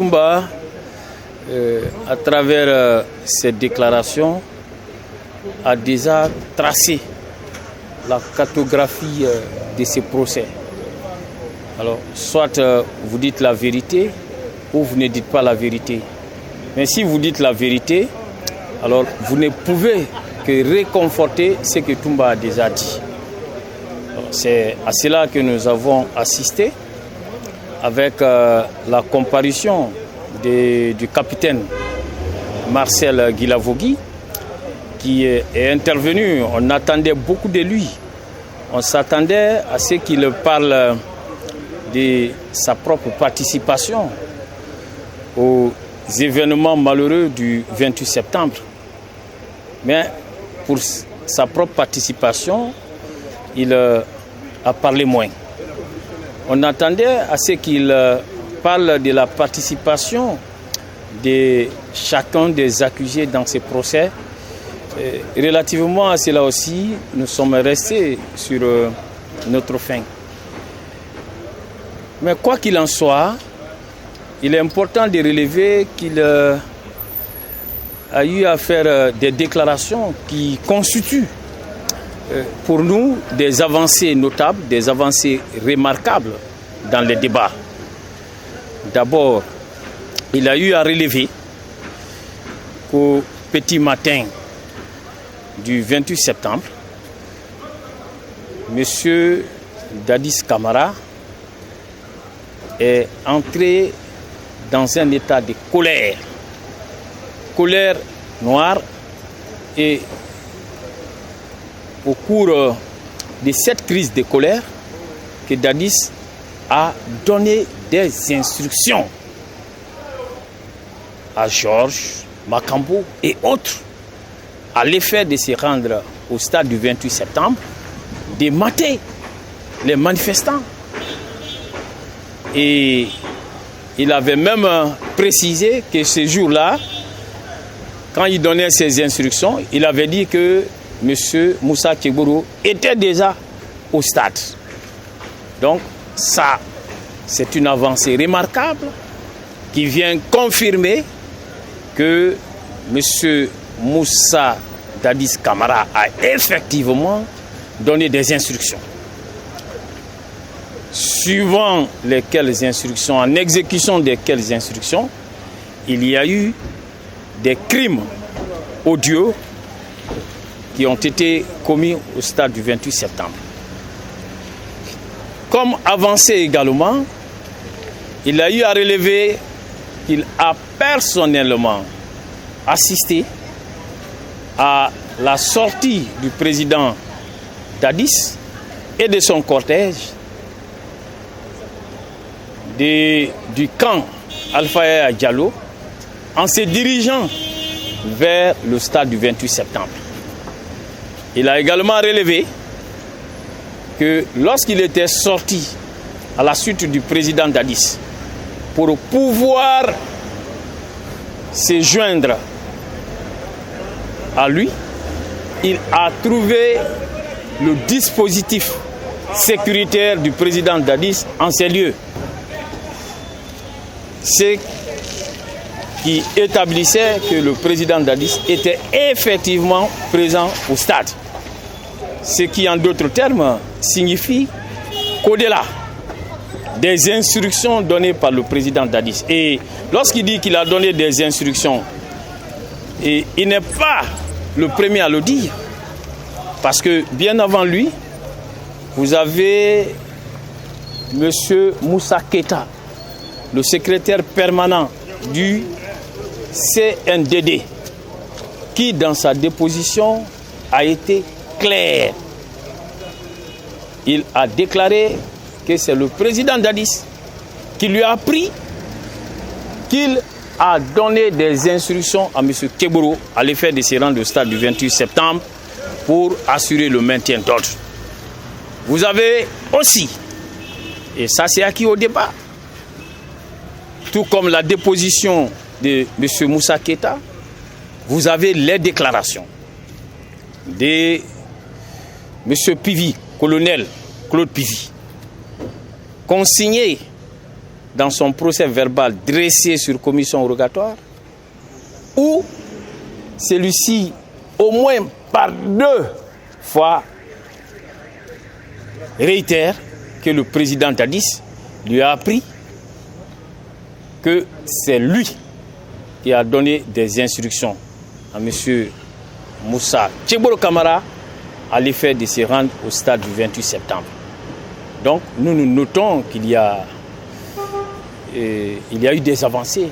Toumba, à travers cette déclaration, a déjà tracé la cartographie de ces procès. Alors, soit vous dites la vérité ou vous ne dites pas la vérité. Mais si vous dites la vérité, alors vous ne pouvez que réconforter ce que Toumba a déjà dit. C'est à cela que nous avons assisté avec la comparution du capitaine Marcel Guilavogui qui est intervenu. On attendait beaucoup de lui. On s'attendait à ce qu'il parle de sa propre participation aux événements malheureux du 28 septembre. Mais pour sa propre participation, il a parlé moins. On attendait à ce qu'il parle de la participation de chacun des accusés dans ces procès. Relativement à cela aussi, nous sommes restés sur notre faim. Mais quoi qu'il en soit, il est important de relever qu'il a eu à faire des déclarations qui constituent pour nous des avancées notables, des avancées remarquables dans les débats. D'abord, il a eu à relever qu'au petit matin du 28 septembre, M. Dadis Camara est entré dans un état de colère noire, et au cours de cette crise de colère, que Dadis a donné des instructions à Georges, Makambo et autres à l'effet de se rendre au stade du 28 septembre, de mater les manifestants. Et il avait même précisé que ce jour-là, quand il donnait ses instructions, il avait dit que M. Moussa Kegboro était déjà au stade. Donc ça, c'est une avancée remarquable qui vient confirmer que M. Moussa Dadis Camara a effectivement donné des instructions. Suivant lesquelles instructions, en exécution desquelles instructions, il y a eu des crimes odieux qui ont été commis au stade du 28 septembre. Comme avancé également, il a eu à relever qu'il a personnellement assisté à la sortie du président Dadis et de son cortège du camp Alpha Yaya Diallo en se dirigeant vers le stade du 28 septembre. Il a également relevé que lorsqu'il était sorti à la suite du président Dadis pour pouvoir se joindre à lui, il a trouvé le dispositif sécuritaire du président Dadis en ces lieux. Ce qui établissait que le président Dadis était effectivement présent au stade. Ce qui, en d'autres termes, signifie qu'au-delà des instructions données par le président Dadis, et lorsqu'il dit qu'il a donné des instructions, et il n'est pas le premier à le dire, parce que bien avant lui, vous avez M. Moussa Keita, le secrétaire permanent du CNDD, qui dans sa déposition a été clair. Il a déclaré que c'est le président Dadis qui lui a appris qu'il a donné des instructions à M. Kegboro à l'effet de se rendre au stade du 28 septembre pour assurer le maintien d'ordre. Vous avez aussi, et ça c'est acquis au débat, tout comme la déposition de M. Moussa Keita, vous avez les déclarations de M. Pivi, colonel Claude Pivi, consignées dans son procès verbal dressé sur commission rogatoire, où celui-ci, au moins par 2 fois, réitère que le président Dadis lui a appris que c'est lui qui a donné des instructions à M. Moussa Tchebolo Camara à l'effet de se rendre au stade du 28 septembre. Donc nous notons qu'il y a eu des avancées